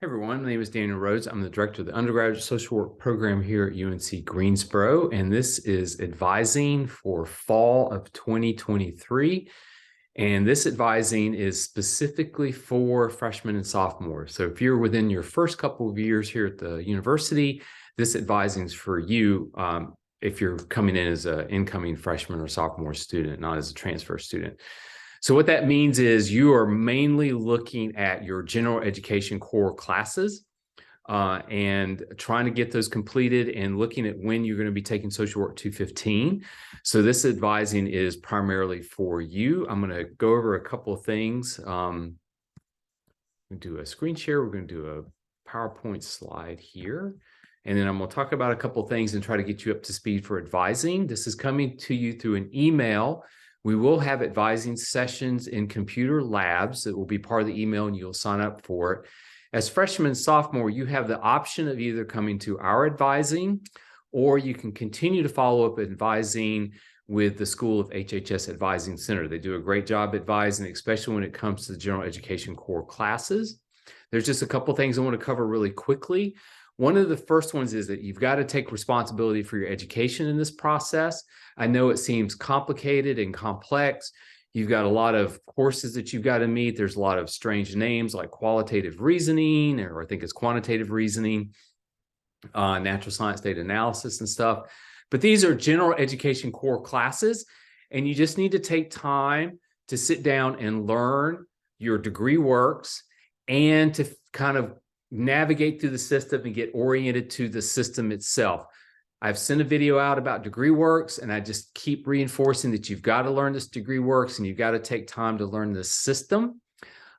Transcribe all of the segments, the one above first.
Hey everyone, my name is Daniel Rhodes. I'm the director of the undergraduate social work program here at UNC Greensboro, and this is advising for fall of 2023. And this advising is specifically for freshmen and sophomores. So if you're within your first couple of years here at the university, this advising is for you if you're coming in as an incoming freshman or sophomore student, not as a transfer student. So what that means is you are mainly looking at your general education core classes and trying to get those completed and looking at when you're going to be taking Social Work 215. So this advising is primarily for you. I'm going to go over a couple of things. We're going to do a screen share. We're going to do a PowerPoint slide here. And then I'm going to talk about a couple of things and try to get you up to speed for advising. This is coming to you through an email. We will have advising sessions in computer labs that will be part of the email, and you'll sign up for it. As freshman and sophomore, you have the option of either coming to our advising, or you can continue to follow up advising with the School of HHS Advising Center. They do a great job advising, especially when it comes to the general education core classes. There's just a couple things I want to cover really quickly. One of the first ones is that you've got to take responsibility for your education in this process. I know it seems complicated and complex. You've got a lot of courses that you've got to meet. There's a lot of strange names like qualitative reasoning, or I think it's quantitative reasoning, natural science data analysis and stuff. But these are general education core classes, and you just need to take time to sit down and learn your degree works and to kind of navigate through the system and get oriented to the system itself. I've sent a video out about degree works, and I just keep reinforcing that you've got to learn this degree works and you've got to take time to learn the system.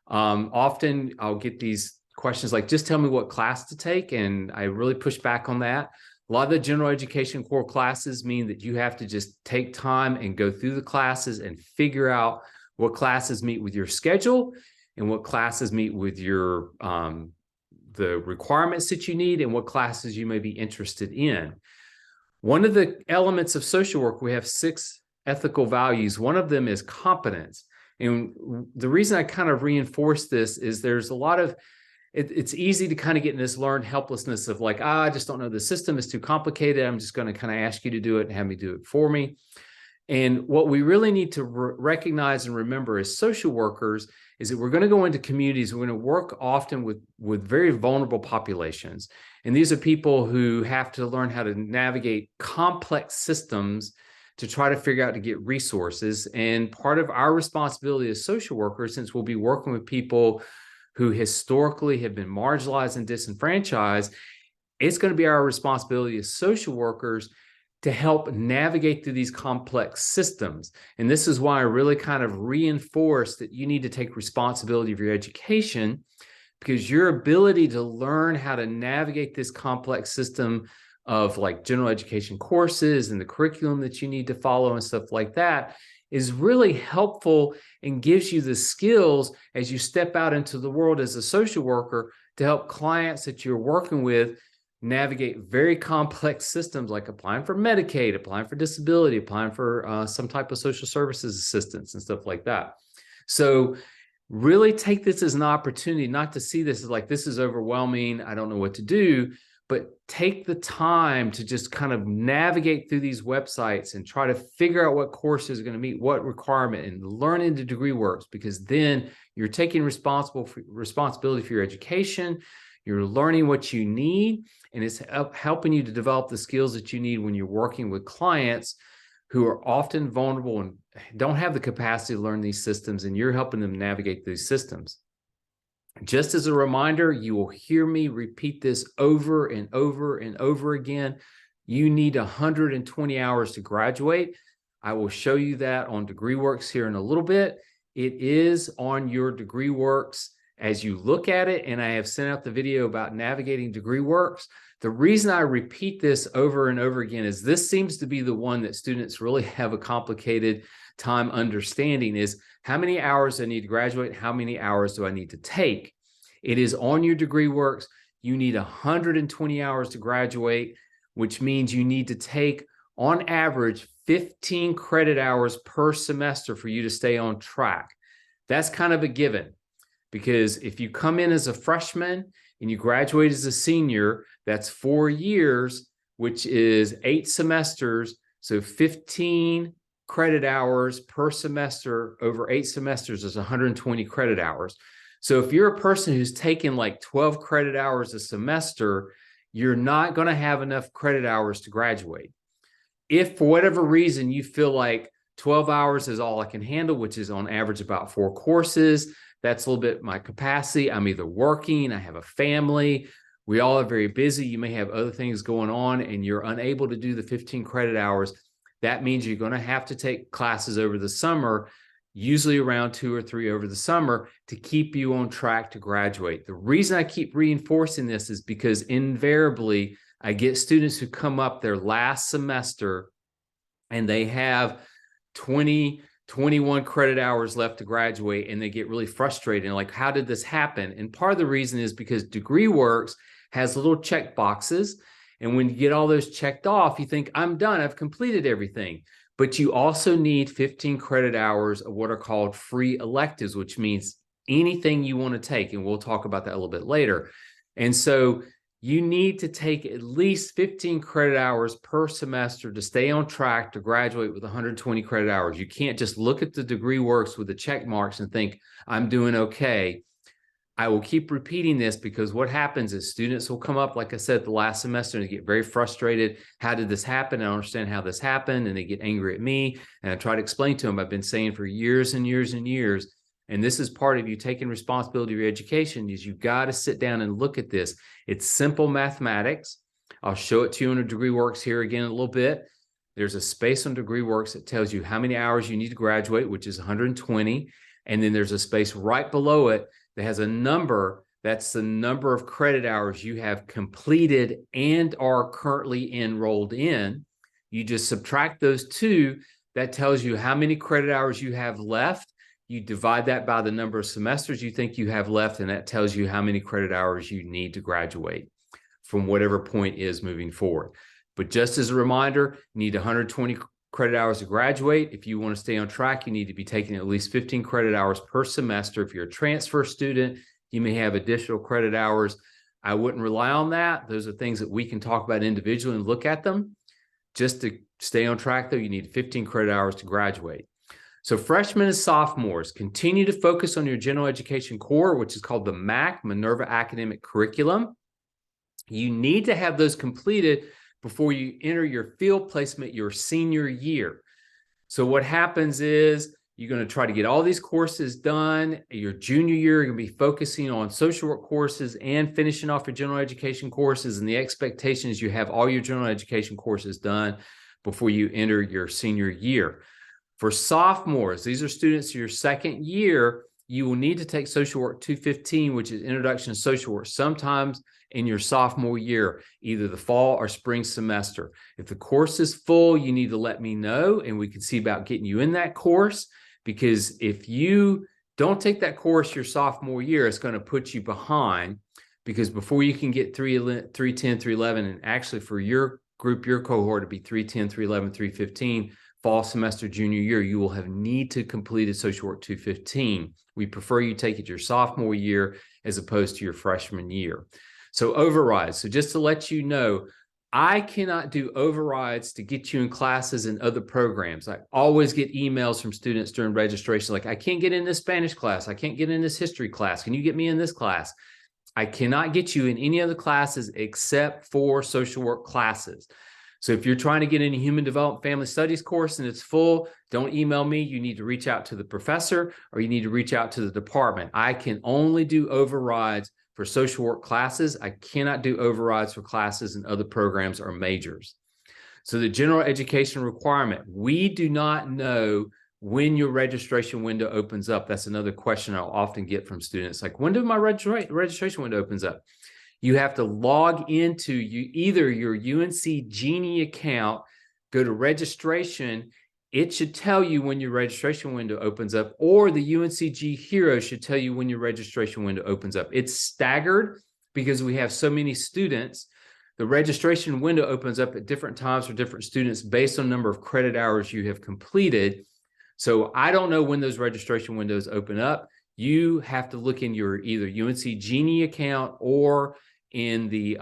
Often I'll get these questions like, just tell me what class to take. And I really push back on that. A lot of the general education core classes mean that you have to just take time and go through the classes and figure out what classes meet with your schedule and what classes meet with your the requirements that you need and what classes you may be interested in. One of the elements of social work, we have 6 ethical values. One of them is competence. And the reason I kind of reinforce this is there's a lot of, it's easy to kind of get in this learned helplessness of like, I just don't know, the system is too complicated. I'm just going to kind of ask you to do it and have me do it for me. And what we really need to recognize and remember as social workers is that we're going to go into communities, we're going to work often with very vulnerable populations. And these are people who have to learn how to navigate complex systems to try to figure out to get resources. And part of our responsibility as social workers, since we'll be working with people who historically have been marginalized and disenfranchised, it's going to be our responsibility as social workers to help navigate through these complex systems. And this is why I really kind of reinforce that you need to take responsibility for your education, because your ability to learn how to navigate this complex system of like general education courses and the curriculum that you need to follow and stuff like that is really helpful and gives you the skills as you step out into the world as a social worker to help clients that you're working with navigate very complex systems like applying for Medicaid, applying for disability, applying for some type of social services assistance and stuff like that. So really take this as an opportunity, not to see this as like, this is overwhelming, I don't know what to do, but take the time to just kind of navigate through these websites and try to figure out what courses are going to meet what requirement and learn the degree works, because then you're taking responsibility for your education. You're learning what you need, and it's helping you to develop the skills that you need when you're working with clients who are often vulnerable and don't have the capacity to learn these systems, and you're helping them navigate these systems. Just as a reminder, you will hear me repeat this over and over and over again. You need 120 hours to graduate. I will show you that on DegreeWorks here in a little bit. It is on your DegreeWorks as you look at it, and I have sent out the video about navigating DegreeWorks. The reason I repeat this over and over again is this seems to be the one that students really have a complicated time understanding, is how many hours do I need to graduate? How many hours do I need to take? It is on your DegreeWorks. You need 120 hours to graduate, which means you need to take, on average, 15 credit hours per semester for you to stay on track. That's kind of a given. because if you come in as a freshman and you graduate as a senior, that's 4 years, which is 8 semesters. So 15 credit hours per semester over 8 semesters is 120 credit hours. So if you're a person who's taken like 12 credit hours a semester, you're not going to have enough credit hours to graduate. If for whatever reason you feel like 12 hours is all I can handle, which is on average about 4 courses, that's a little bit my capacity. I'm either working, I have a family, we all are very busy, you may have other things going on, and you're unable to do the 15 credit hours. That means you're going to have to take classes over the summer, usually around 2 or 3 over the summer, to keep you on track to graduate. The reason I keep reinforcing this is because invariably I get students who come up their last semester and they have 20, 21 credit hours left to graduate, and they get really frustrated and like, how did this happen? And part of the reason is because DegreeWorks has little check boxes. And when you get all those checked off, you think, I'm done, I've completed everything. But you also need 15 credit hours of what are called free electives, which means anything you want to take. And we'll talk about that a little bit later. And so you need to take at least 15 credit hours per semester to stay on track to graduate with 120 credit hours. You can't just look at the DegreeWorks with the check marks and think, I'm doing okay. I will keep repeating this because what happens is students will come up, like I said, the last semester and they get very frustrated. How did this happen? I don't understand how this happened. And they get angry at me. And I try to explain to them, I've been saying for years and years and years, and this is part of you taking responsibility of your education, is you got to sit down and look at this. It's simple mathematics. I'll show it to you on DegreeWorks here again in a little bit. There's a space on DegreeWorks that tells you how many hours you need to graduate, which is 120. And then there's a space right below it that has a number. That's the number of credit hours you have completed and are currently enrolled in. You just subtract those two. That tells you how many credit hours you have left. You divide that by the number of semesters you think you have left, and that tells you how many credit hours you need to graduate from whatever point is moving forward. But just as a reminder, you need 120 credit hours to graduate. If you want to stay on track, you need to be taking at least 15 credit hours per semester. If you're a transfer student, you may have additional credit hours. I wouldn't rely on that. Those are things that we can talk about individually and look at them. Just to stay on track, though, you need 15 credit hours to graduate. So freshmen and sophomores, continue to focus on your general education core, which is called the MAC, Minerva Academic Curriculum. You need to have those completed before you enter your field placement your senior year. So what happens is you're going to try to get all these courses done. Your junior year, you're going to be focusing on social work courses and finishing off your general education courses. And the expectation is you have all your general education courses done before you enter your senior year. For sophomores, these are students in your second year, you will need to take Social Work 215, which is Introduction to Social Work, sometimes in your sophomore year, either the fall or spring semester. If the course is full, you need to let me know, and we can see about getting you in that course, because if you don't take that course your sophomore year, it's going to put you behind, because before you can get 310, 311, and actually for your group, your cohort to be 310, 311, 315, fall semester junior year, you will have need to complete a Social Work 215. We prefer you take it your sophomore year as opposed to your freshman year. So overrides. So just to let you know, I cannot do overrides to get you in classes and other programs. I always get emails from students during registration like, I can't get in this Spanish class. I can't get in this history class. Can you get me in this class? I cannot get you in any other classes except for social work classes. So if you're trying to get in a human development family studies course and it's full, don't email me. You need to reach out to the professor or you need to reach out to the department. I can only do overrides for social work classes. I cannot do overrides for classes and other programs or majors. So the general education requirement, we do not know when your registration window opens up. That's another question I'll often get from students. Like, when did my registration window opens up? You have to log into either your UNC Genie account, go to registration. It should tell you when your registration window opens up, or the UNCG Hero should tell you when your registration window opens up. It's staggered because we have so many students. The registration window opens up at different times for different students based on the number of credit hours you have completed. So I don't know when those registration windows open up. you have to look in your either UNC Genie account or in the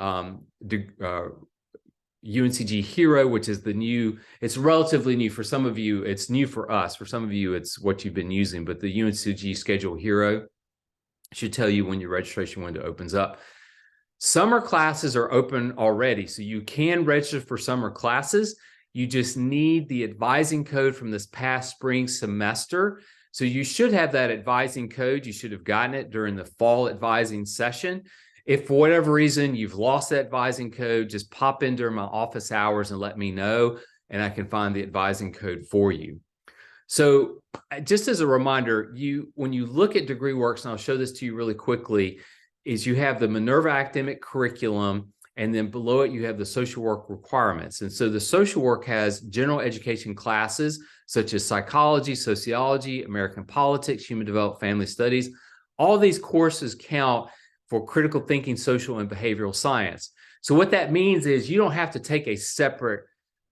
UNCG Hero, which is the new, it's relatively new. For some of you, it's new for us. For some of you, it's what you've been using, but the UNCG Schedule Hero should tell you when your registration window opens up. Summer classes are open already, so you can register for summer classes. You just need the advising code from this past spring semester. So you should have that advising code. You should have gotten it during the fall advising session. If for whatever reason you've lost that advising code, just pop in during my office hours and let me know, and I can find the advising code for you. So just as a reminder, when you look at DegreeWorks, and I'll show this to you really quickly, is you have the Minerva academic curriculum, and then below it you have the social work requirements. And so the social work has general education classes such as psychology, sociology, American politics, human development, family studies. All these courses count for critical thinking, social and behavioral science. So what that means is you don't have to take a separate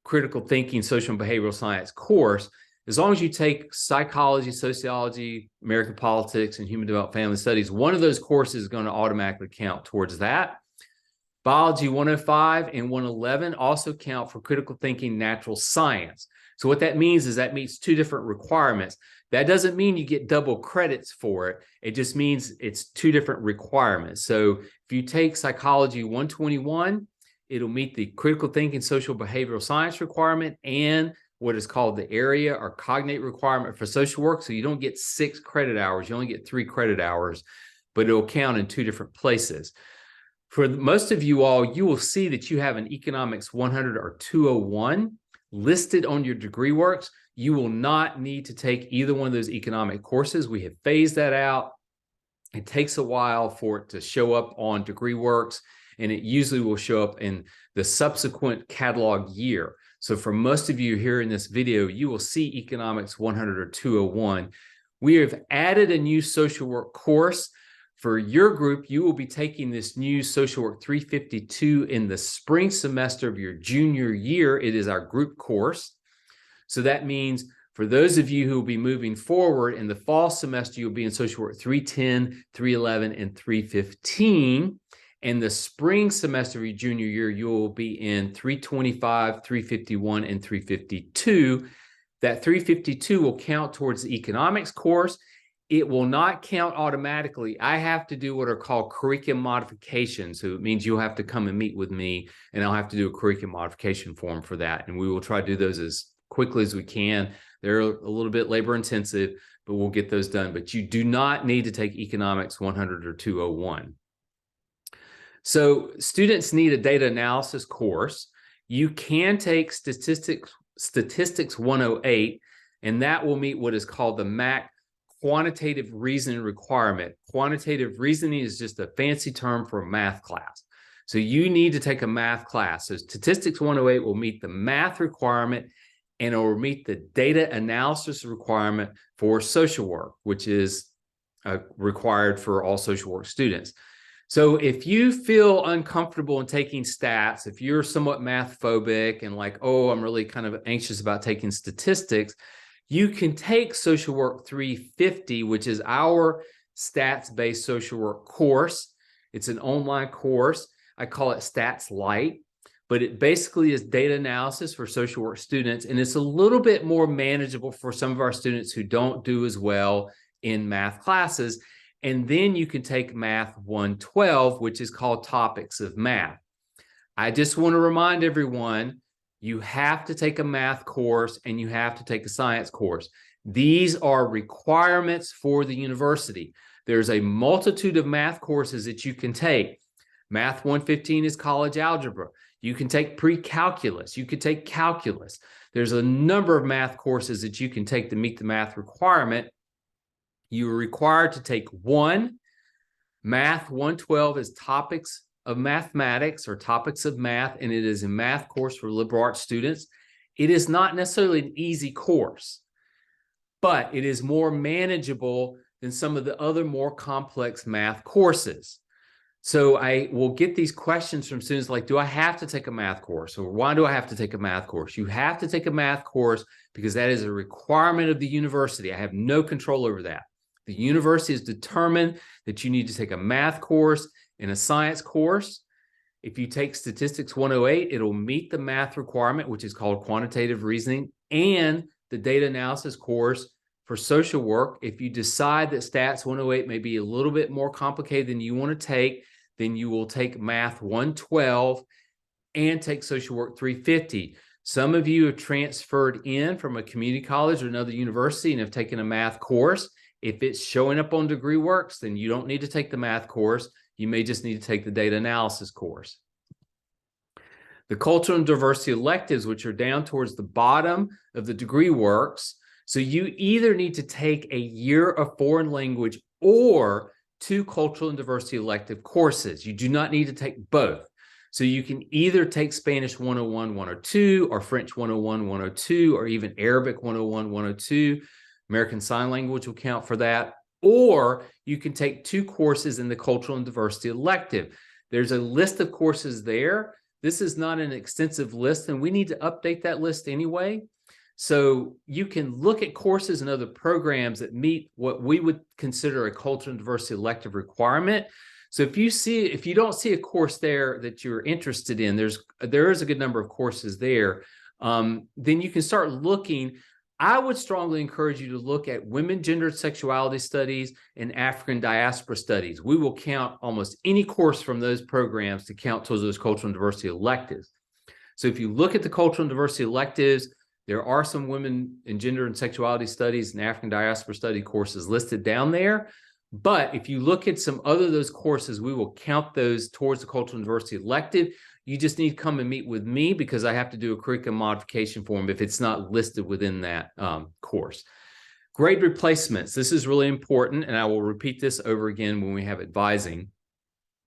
critical thinking, social and behavioral science course. As long as you take psychology, sociology, American politics, and human development, family studies, one of those courses is going to automatically count towards that. Biology 105 and 111 also count for critical thinking, natural science. So what that means is that meets two different requirements. That doesn't mean you get double credits for it. It just means it's two different requirements. So if you take psychology 121, it'll meet the critical thinking, social behavioral science requirement and what is called the area or cognate requirement for social work. So you don't get 6 credit hours, you only get 3 credit hours, but it'll count in 2 different places. For most of you all, you will see that you have an Economics 100 or 201 listed on your DegreeWorks. You will not need to take either one of those economic courses. We have phased that out. It takes a while for it to show up on DegreeWorks, and it usually will show up in the subsequent catalog year. So for most of you here in this video, you will see Economics 100 or 201. We have added a new social work course. For your group, you will be taking this new Social Work 352 in the spring semester of your junior year. It is our group course. So that means for those of you who will be moving forward in the fall semester, you'll be in Social Work 310, 311, and 315. And the spring semester of your junior year, you will be in 325, 351, and 352. That 352 will count towards the economics course. It will not count automatically. I have to do what are called curriculum modifications. So it means you'll have to come and meet with me, and I'll have to do a curriculum modification form for that. And we will try to do those as quickly as we can. They're a little bit labor intensive, but we'll get those done. But you do not need to take Economics 100 or 201. So students need a data analysis course. You can take Statistics 108, and that will meet what is called the MAC quantitative reasoning requirement. Quantitative reasoning is just a fancy term for a math class. So you need to take a math class. So Statistics 108 will meet the math requirement, and it will meet the data analysis requirement for social work, which is required for all social work students. So if you feel uncomfortable in taking stats, if you're somewhat math phobic and like, oh, I'm really kind of anxious about taking statistics, you can take Social Work 350, which is our stats-based social work course. It's an online course. I call it Stats Light, but it basically is data analysis for social work students, and it's a little bit more manageable for some of our students who don't do as well in math classes. And then you can take Math 112, which is called Topics of Math. I just want to remind everyone, you have to take a math course and you have to take a science course. These are requirements for the university. There's a multitude of math courses that you can take. Math 115 is college algebra. You can take pre-calculus. You could take calculus. There's a number of math courses that you can take to meet the math requirement. You are required to take one. Math 112 is Topics of Mathematics or Topics of Math, and it is a math course for liberal arts students. It is not necessarily an easy course, but it is more manageable than some of the other more complex math courses. So I will get these questions from students like, do I have to take a math course? Or why do I have to take a math course? You have to take a math course because that is a requirement of the university. I have no control over that. The university has determined that you need to take a math course and a science course. If you take Statistics 108, it'll meet the math requirement, which is called quantitative reasoning, and the data analysis course for social work. If you decide that Stats 108 may be a little bit more complicated than you want to take, then you will take Math 112 and take Social Work 350. Some of you have transferred in from a community college or another university and have taken a math course. If it's showing up on DegreeWorks, then you don't need to take the math course. You may just need to take the data analysis course. The cultural and diversity electives, which are down towards the bottom of the DegreeWorks. So you either need to take a year of foreign language or 2 cultural and diversity elective courses. You do not need to take both. So you can either take Spanish 101, 102, or French 101, 102, or even Arabic 101, 102. American Sign Language will count for that. Or you can take 2 courses in the cultural and diversity elective. There's a list of courses there. This is not an extensive list, and we need to update that list anyway. So you can look at courses and other programs that meet what we would consider a cultural and diversity elective requirement. So if you don't see a course there that you're interested in, there is a good number of courses there. Then you can start looking. I would strongly encourage you to look at women, gender, and sexuality studies and African diaspora studies. We will count almost any course from those programs to count towards those cultural and diversity electives. So if you look at the cultural and diversity electives, there are some women in gender and sexuality studies and African diaspora study courses listed down there. But if you look at some other of those courses, we will count those towards the cultural and diversity elective. You just need to come and meet with me because I have to do a curriculum modification for them if it's not listed within that course. Grade replacements. This is really important, and I will repeat this over again when we have advising.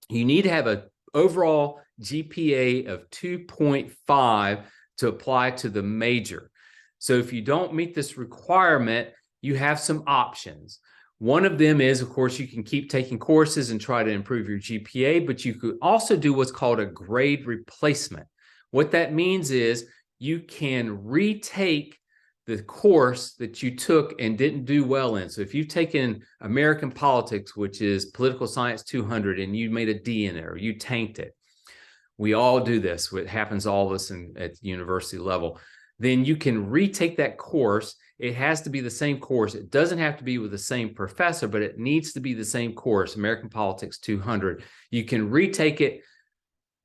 You need to have an overall GPA of 2.5 to apply to the major. So if you don't meet this requirement, you have some options. One of them is, of course, you can keep taking courses and try to improve your GPA, but you could also do what's called a grade replacement. What that means is you can retake the course that you took and didn't do well in. So if you've taken American Politics, which is Political Science 200, and you made a D in it or you tanked it, we all do this. It happens to all of us at university level. Then you can retake that course. It has to be the same course. It doesn't have to be with the same professor, but it needs to be the same course, American Politics 200. You can retake it,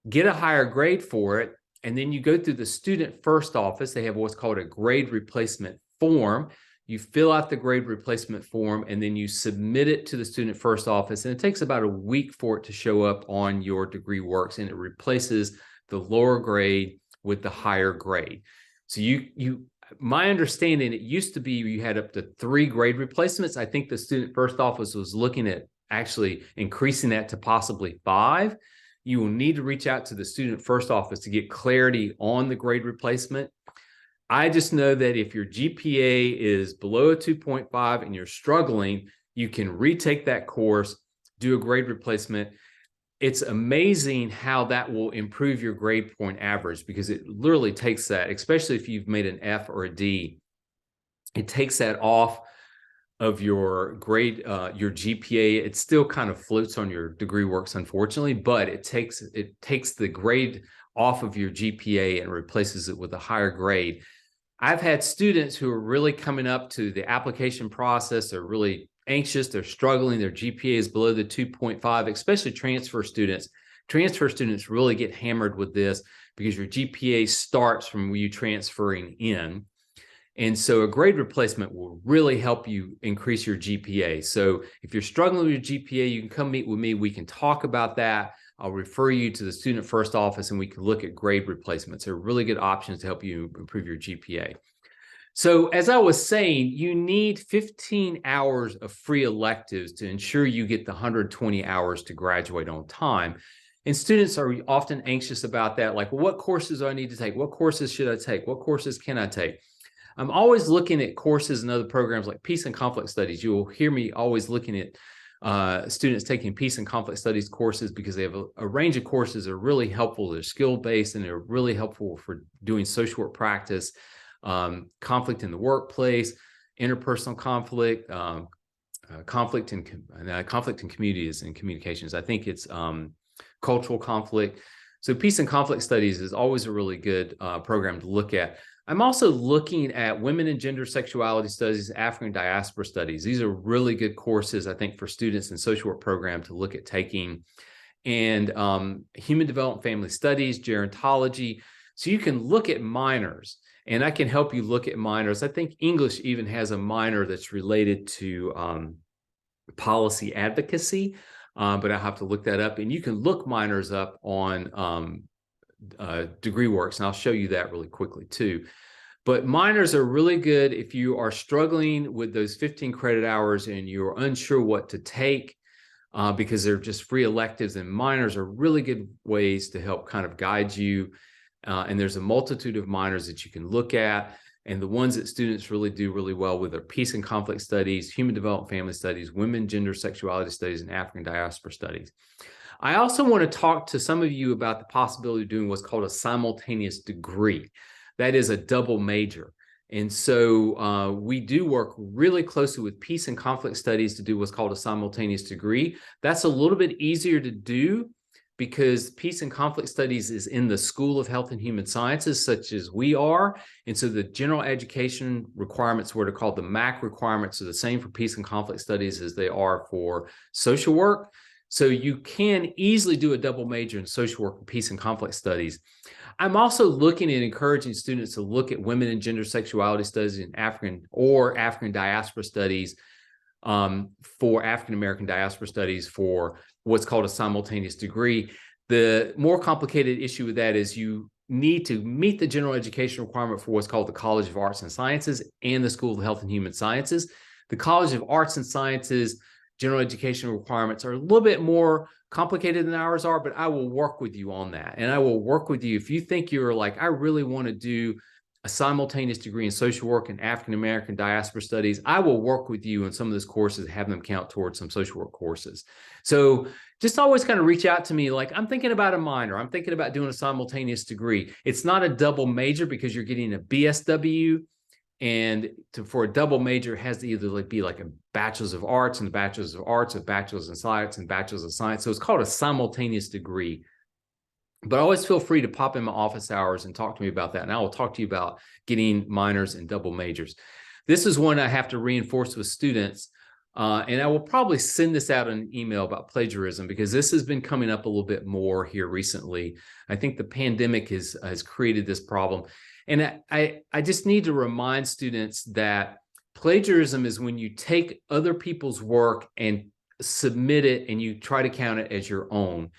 get a higher grade for it, and then you go through the student first office. They have what's called a grade replacement form. You fill out the grade replacement form, and then you submit it to the student first office, and it takes about a week for it to show up on your DegreeWorks, and it replaces the lower grade with the higher grade. So my understanding, it used to be you had up to 3 grade replacements. I think the student first office was looking at actually increasing that to possibly 5. You will need to reach out to the student first office to get clarity on the grade replacement. I just know that if your GPA is below a 2.5 and you're struggling, you can retake that course, do a grade replacement. It's amazing how that will improve your grade point average, because it literally takes that, especially if you've made an F or a D, it takes that off of your grade, your GPA. It still kind of floats on your DegreeWorks, unfortunately, but it takes the grade off of your GPA and replaces it with a higher grade. I've had students who are really coming up to the application process. They're really anxious, they're struggling, their GPA is below the 2.5, especially transfer students. Transfer students really get hammered with this because your GPA starts from you transferring in. And so a grade replacement will really help you increase your GPA. So if you're struggling with your GPA, you can come meet with me. We can talk about that. I'll refer you to the student first office and we can look at grade replacements. They're really good options to help you improve your GPA. So as I was saying, you need 15 hours of free electives to ensure you get the 120 hours to graduate on time. And students are often anxious about that. Like, well, what courses do I need to take? What courses should I take? What courses can I take? I'm always looking at courses and other programs like Peace and Conflict Studies. You will hear me always looking at students taking Peace and Conflict Studies courses because they have a range of courses that are really helpful. They're skill-based and they're really helpful for doing social work practice, conflict in the workplace, interpersonal conflict, conflict and communities and communications. I think it's cultural conflict. So peace and conflict studies is always a really good program to look at. I'm also looking at women and gender sexuality studies, African diaspora studies. These are really good courses, I think, for students in social work program to look at taking. And human development family studies, gerontology. So you can look at minors, and I can help you look at minors. I think English even has a minor that's related to policy advocacy, but I'll have to look that up. And you can look minors up on degree works, and I'll show you that really quickly too. But minors are really good if you are struggling with those 15 credit hours and you're unsure what to take because they're just free electives, and minors are really good ways to help kind of guide you. And there's a multitude of minors that you can look at. And the ones that students really do really well with are peace and conflict studies, human development family studies, women, gender, sexuality studies, and African diaspora studies. I also want to talk to some of you about the possibility of doing what's called a simultaneous degree. That is a double major. And so we do work really closely with peace and conflict studies to do what's called a simultaneous degree. That's a little bit easier to do because peace and conflict studies is in the School of Health and Human Sciences, such as we are. And so the general education requirements, what are called the MAC requirements, are the same for peace and conflict studies as they are for social work. So you can easily do a double major in social work and peace and conflict studies. I'm also looking at encouraging students to look at women and gender sexuality studies in African diaspora studies for African American diaspora studies for what's called a simultaneous degree. The more complicated issue with that is you need to meet the general education requirement for what's called the College of Arts and Sciences and the School of Health and Human Sciences. The College of Arts and Sciences general education requirements are a little bit more complicated than ours are, but I will work with you on that. And I will work with you if you think you're like, I really want to do a simultaneous degree in social work and African American diaspora studies. I will work with you on some of those courses and have them count towards some social work courses. So just always kind of reach out to me like, I'm thinking about a minor. I'm thinking about doing a simultaneous degree. It's not a double major because you're getting a BSW. And for a double major, it has to either be like a bachelor's of arts and a bachelor's of arts, a bachelor's in science and bachelor's of science. So it's called a simultaneous degree. But always feel free to pop in my office hours and talk to me about that. And I will talk to you about getting minors and double majors. This is one I have to reinforce with students. And I will probably send this out in an email about plagiarism because this has been coming up a little bit more here recently. I think the pandemic has created this problem. And I just need to remind students that plagiarism is when you take other people's work and submit it and you try to count it as your own.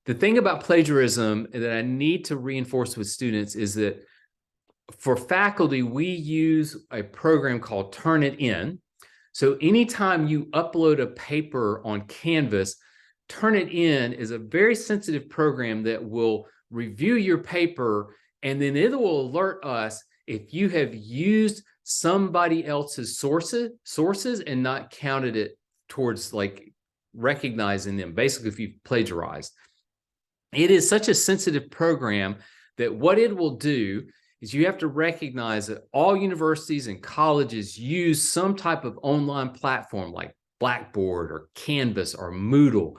The thing about plagiarism that I need to reinforce with students is that for faculty, we use a program called Turnitin. So anytime you upload a paper on Canvas, Turnitin is a very sensitive program that will review your paper, and then it will alert us if you have used somebody else's sources and not counted it towards like recognizing them, basically if you've plagiarized. It is such a sensitive program that what it will do is you have to recognize that all universities and colleges use some type of online platform like Blackboard or Canvas or Moodle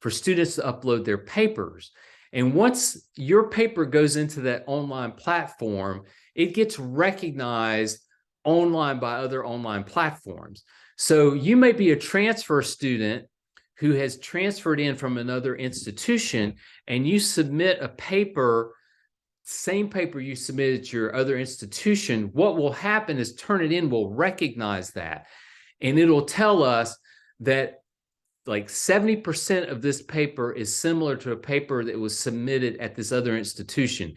for students to upload their papers. And once your paper goes into that online platform, it gets recognized online by other online platforms. So you may be a transfer student who has transferred in from another institution, and you submit a paper, same paper you submitted to your other institution. What will happen is Turnitin will recognize that, and it'll tell us that like 70% of this paper is similar to a paper that was submitted at this other institution.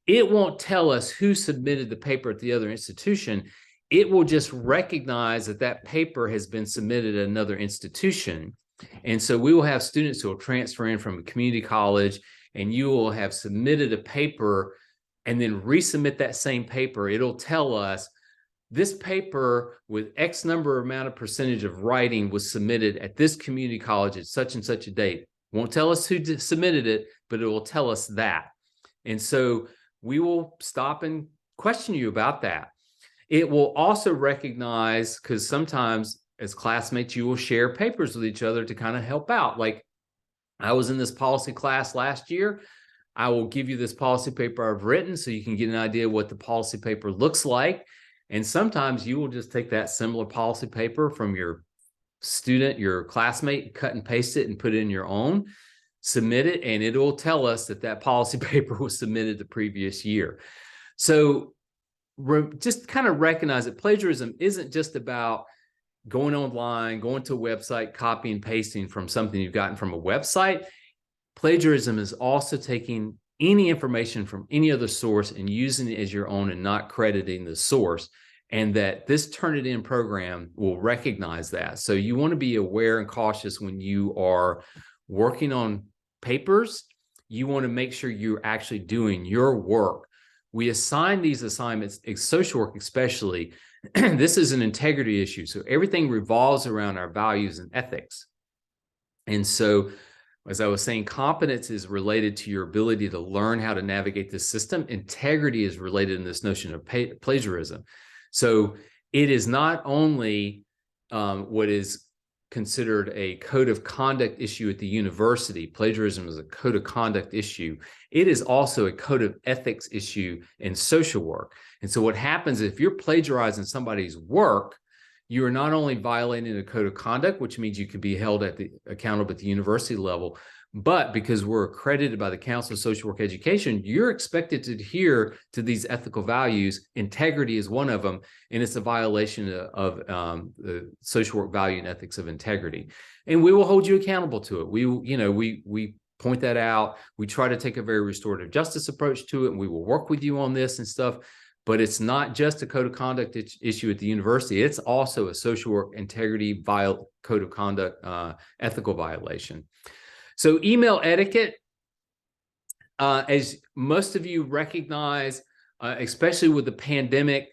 It won't tell us who submitted the paper at the other institution. It will just recognize that that paper has been submitted at another institution. And so we will have students who will transfer in from a community college, and you will have submitted a paper and then resubmit that same paper. It'll tell us this paper with X number amount of percentage of writing was submitted at this community college at such and such a date. Won't tell us who submitted it, but it will tell us that. And so we will stop and question you about that. It will also recognize, because sometimes as classmates, you will share papers with each other to kind of help out. Like, I was in this policy class last year. I will give you this policy paper I've written so you can get an idea what the policy paper looks like. And sometimes you will just take that similar policy paper from your student, your classmate, cut and paste it and put it in your own, submit it, and it will tell us that that policy paper was submitted the previous year. So just kind of recognize that plagiarism isn't just about going online, going to a website, copy and pasting from something you've gotten from a website. Plagiarism is also taking any information from any other source and using it as your own and not crediting the source. And that this Turnitin program will recognize that. So you want to be aware and cautious when you are working on papers. You want to make sure you're actually doing your work. We assign these assignments, social work especially. This is an integrity issue. So everything revolves around our values and ethics. And so, as I was saying, competence is related to your ability to learn how to navigate the system. Integrity is related in this notion of plagiarism. So it is not only what is considered a code of conduct issue at the university. Plagiarism is a code of conduct issue. It is also a code of ethics issue in social work. And so what happens if you're plagiarizing somebody's work, you are not only violating a code of conduct, which means you can be held accountable at the university level, but because we're accredited by the Council of Social Work Education, you're expected to adhere to these ethical values. Integrity is one of them, and it's a violation of the social work value and ethics of integrity. And we will hold you accountable to it. We point that out. We try to take a very restorative justice approach to it, and we will work with you on this and stuff. But it's not just a code of conduct issue at the university. It's also a social work integrity code of conduct ethical violation. So email etiquette, as most of you recognize, especially with the pandemic,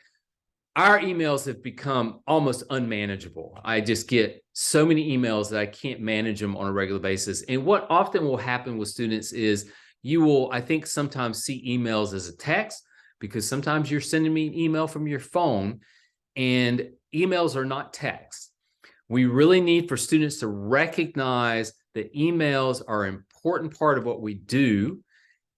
our emails have become almost unmanageable. I just get so many emails that I can't manage them on a regular basis. And what often will happen with students is you will, I think, sometimes see emails as a text, because sometimes you're sending me an email from your phone, and emails are not text. We really need for students to recognize that emails are an important part of what we do,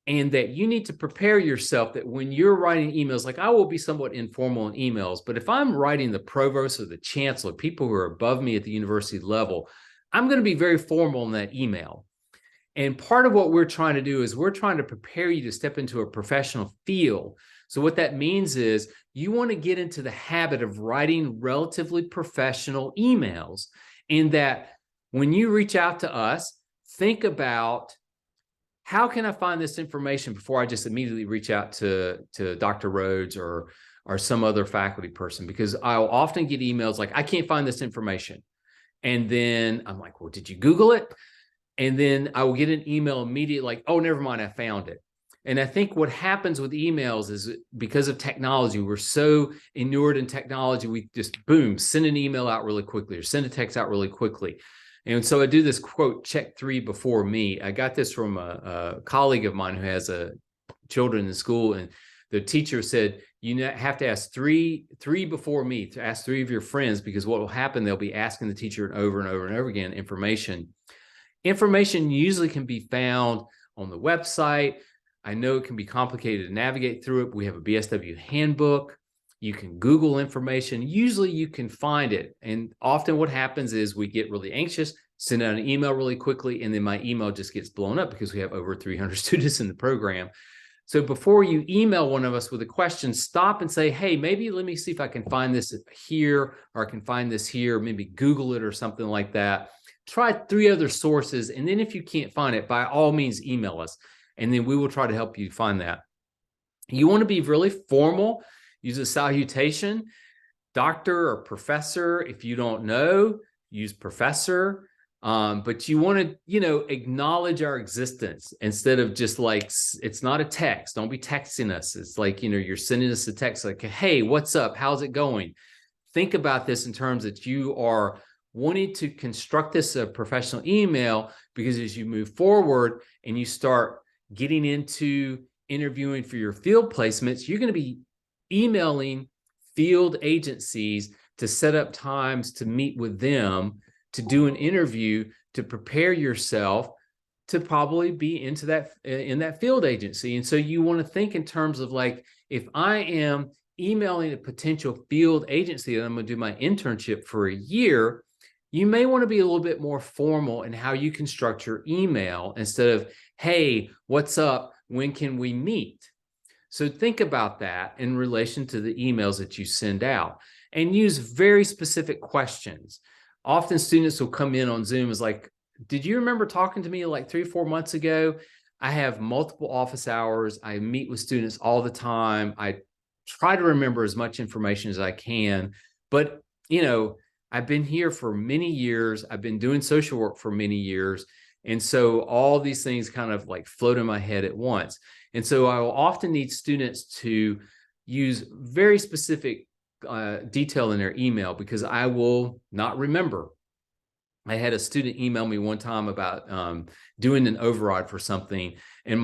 and that you need to prepare yourself that when you're writing emails, like I will be somewhat informal in emails, but if I'm writing the provost or the chancellor, people who are above me at the university level, I'm going to be very formal in that email. And part of what we're trying to do is we're trying to prepare you to step into a professional field. So what that means is you want to get into the habit of writing relatively professional emails, and that when you reach out to us, think about, how can I find this information before I just immediately reach out to Dr. Rhodes or some other faculty person? Because I'll often get emails like, I can't find this information. And then I'm like, well, did you Google it? And then I will get an email immediately like, oh, never mind, I found it. And I think what happens with emails is because of technology, we're so inured in technology, we just, boom, send an email out really quickly or send a text out really quickly. And so I do this quote, check 3 before me. I got this from a colleague of mine who has children in school, and the teacher said, you have to ask three before me, to ask 3 of your friends, because what will happen, they'll be asking the teacher over and over and over again information. Information usually can be found on the website. I know it can be complicated to navigate through it. We have a BSW handbook. You can Google information. Usually you can find it. And often what happens is we get really anxious, send out an email really quickly, and then my email just gets blown up because we have over 300 students in the program. So before you email one of us with a question, stop and say, hey, maybe let me see if I can find this here, or I can find this here, maybe Google it or something like that. Try 3 other sources. And then if you can't find it, by all means, email us. And then we will try to help you find that. You want to be really formal. Use a salutation, doctor or professor. If you don't know, use professor. But you want to, acknowledge our existence instead of just like, it's not a text. Don't be texting us. It's like, you're sending us a text like, hey, what's up? How's it going? Think about this in terms that you are wanting to construct this a professional email, because as you move forward and you start getting into interviewing for your field placements, you're going to be emailing field agencies to set up times to meet with them, to do an interview, to prepare yourself to probably be in that field agency. And so you want to think in terms of like, if I am emailing a potential field agency that I'm going to do my internship for a year, you may want to be a little bit more formal in how you construct your email instead of, hey, what's up? When can we meet? So think about that in relation to the emails that you send out, and use very specific questions. Often students will come in on Zoom as like, did you remember talking to me like 3 or 4 months ago? I have multiple office hours. I meet with students all the time. I try to remember as much information as I can, but I've been here for many years. I've been doing social work for many years. And so all these things kind of like float in my head at once. And so I will often need students to use very specific detail in their email because I will not remember. I had a student email me one time about doing an override for something, and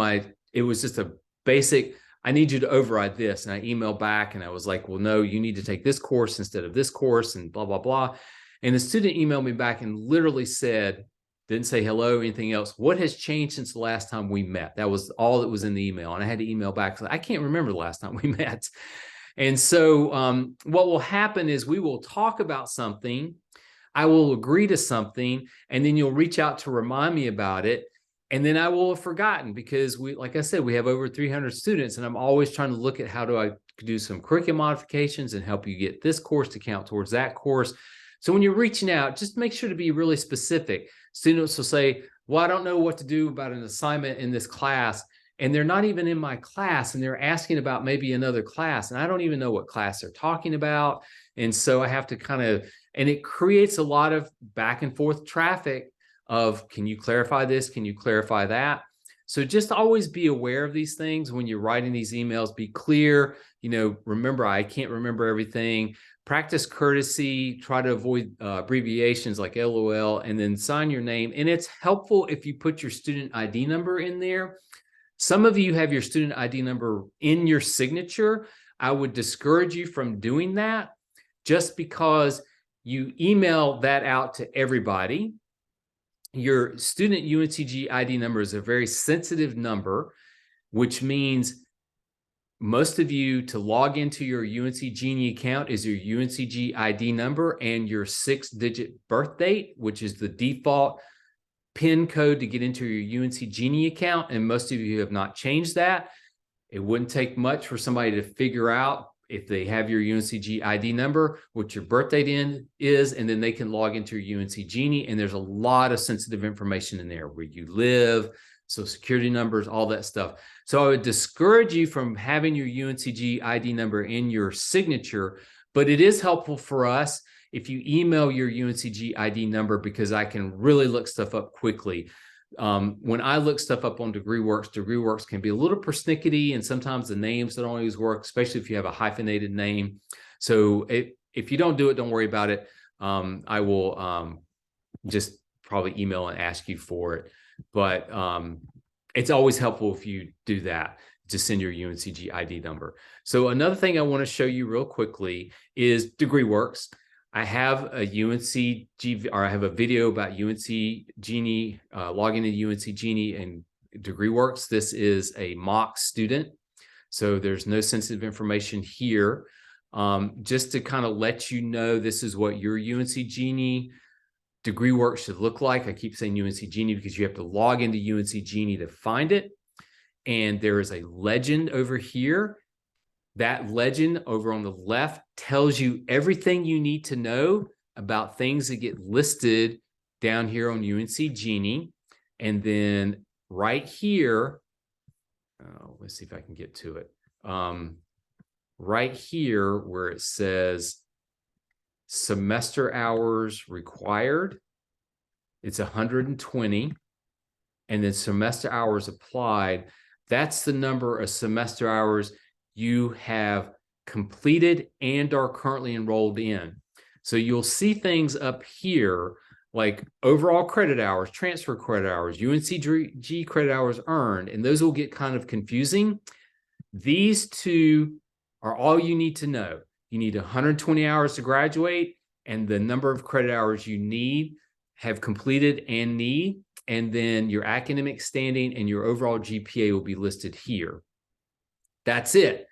it was just a basic, I need you to override this. And I emailed back and I was like, well, no, you need to take this course instead of this course and blah, blah, blah. And the student emailed me back and literally said, didn't say hello or anything else, what has changed since the last time we met? That was all that was in the email. And I had to email back. I can't remember the last time we met. And so what will happen is we will talk about something. I will agree to something, and then you'll reach out to remind me about it. And then I will have forgotten because like I said, we have over 300 students, and I'm always trying to look at how do I do some curriculum modifications and help you get this course to count towards that course. So when you're reaching out, just make sure to be really specific. Students will say, well, I don't know what to do about an assignment in this class, and they're not even in my class, and they're asking about maybe another class, and I don't even know what class they're talking about. And so I have to and it creates a lot of back and forth traffic of, can you clarify this? Can you clarify that? So just always be aware of these things when you're writing these emails. Be clear, remember, I can't remember everything. Practice courtesy, try to avoid abbreviations like LOL, and then sign your name. And it's helpful if you put your student ID number in there. Some of you have your student ID number in your signature. I would discourage you from doing that just because you email that out to everybody. Your student UNCG ID number is a very sensitive number, which means most of you, to log into your UNC Genie account is your UNCG ID number and your 6-digit birth date, which is the default PIN code to get into your UNC Genie account. And most of you have not changed that. It wouldn't take much for somebody to figure out if they have your UNCG ID number, what your birth date is, and then they can log into your UNC Genie. And there's a lot of sensitive information in there, where you live, Social Security numbers, all that stuff. So I would discourage you from having your UNCG ID number in your signature, but it is helpful for us if you email your UNCG ID number, because I can really look stuff up quickly. When I look stuff up on DegreeWorks can be a little persnickety, and sometimes the names don't always work, especially if you have a hyphenated name. So if you don't do it, don't worry about it. I will just probably email and ask you for it. But it's always helpful if you do that, to send your UNCG ID number. So another thing I want to show you real quickly is DegreeWorks. I have a I have a video about UNC Genie, logging into UNC Genie and DegreeWorks. This is a mock student, so there's no sensitive information here. Just to kind of let you know, this is what your UNC Genie DegreeWorks should look like. I keep saying UNC Genie because you have to log into UNC Genie to find it. And there is a legend over here. That legend over on the left tells you everything you need to know about things that get listed down here on UNC Genie. And then right here, let's see if I can get to it. Right here where it says semester hours required, it's 120. And then semester hours applied, that's the number of semester hours you have completed and are currently enrolled in. So you'll see things up here like overall credit hours, transfer credit hours, UNCG credit hours earned, and those will get kind of confusing. These two are all you need to know. you need 120 hours to graduate, and the number of credit hours you need, have completed, and need, and then your academic standing and your overall GPA will be listed here. That's it.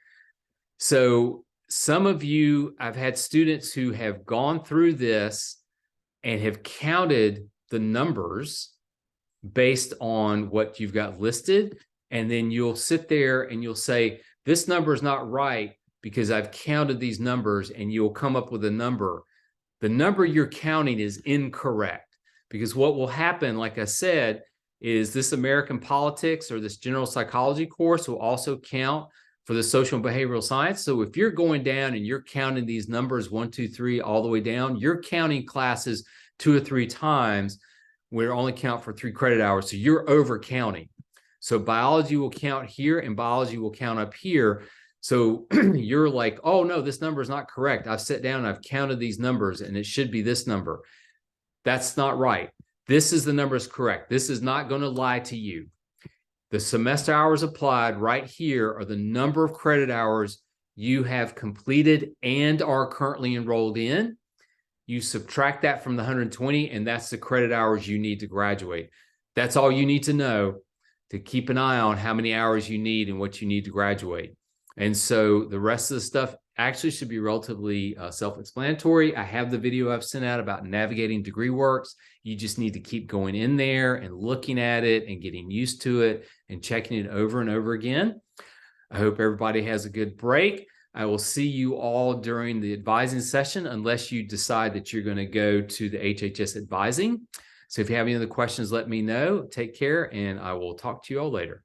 So some of you, I've had students who have gone through this and have counted the numbers based on what you've got listed. And then you'll sit there and you'll say, this number is not right because I've counted these numbers, and you'll come up with a number. The number you're counting is incorrect, because what will happen, like I said, is this American politics or this general psychology course will also count for the social and behavioral science. So if you're going down and you're counting these numbers 1, 2, 3 all the way down, you're counting classes 2 or 3 times where only count for 3 credit hours. So you're over counting. So biology will count here and biology will count up here. So you're like, oh no, this number is not correct. I've sat down and I've counted these numbers and it should be this number. That's not right. This is the numbers correct. This is not going to lie to you. The semester hours applied right here are the number of credit hours you have completed and are currently enrolled in. You subtract that from the 120, and that's the credit hours you need to graduate. That's all you need to know to keep an eye on how many hours you need and what you need to graduate. And so the rest of the stuff actually should be relatively self-explanatory. I have the video I've sent out about navigating DegreeWorks. You just need to keep going in there and looking at it and getting used to it and checking it over and over again. I hope everybody has a good break. I will see you all during the advising session, unless you decide that you're going to go to the HHS advising. So if you have any other questions, let me know. Take care, and I will talk to you all later.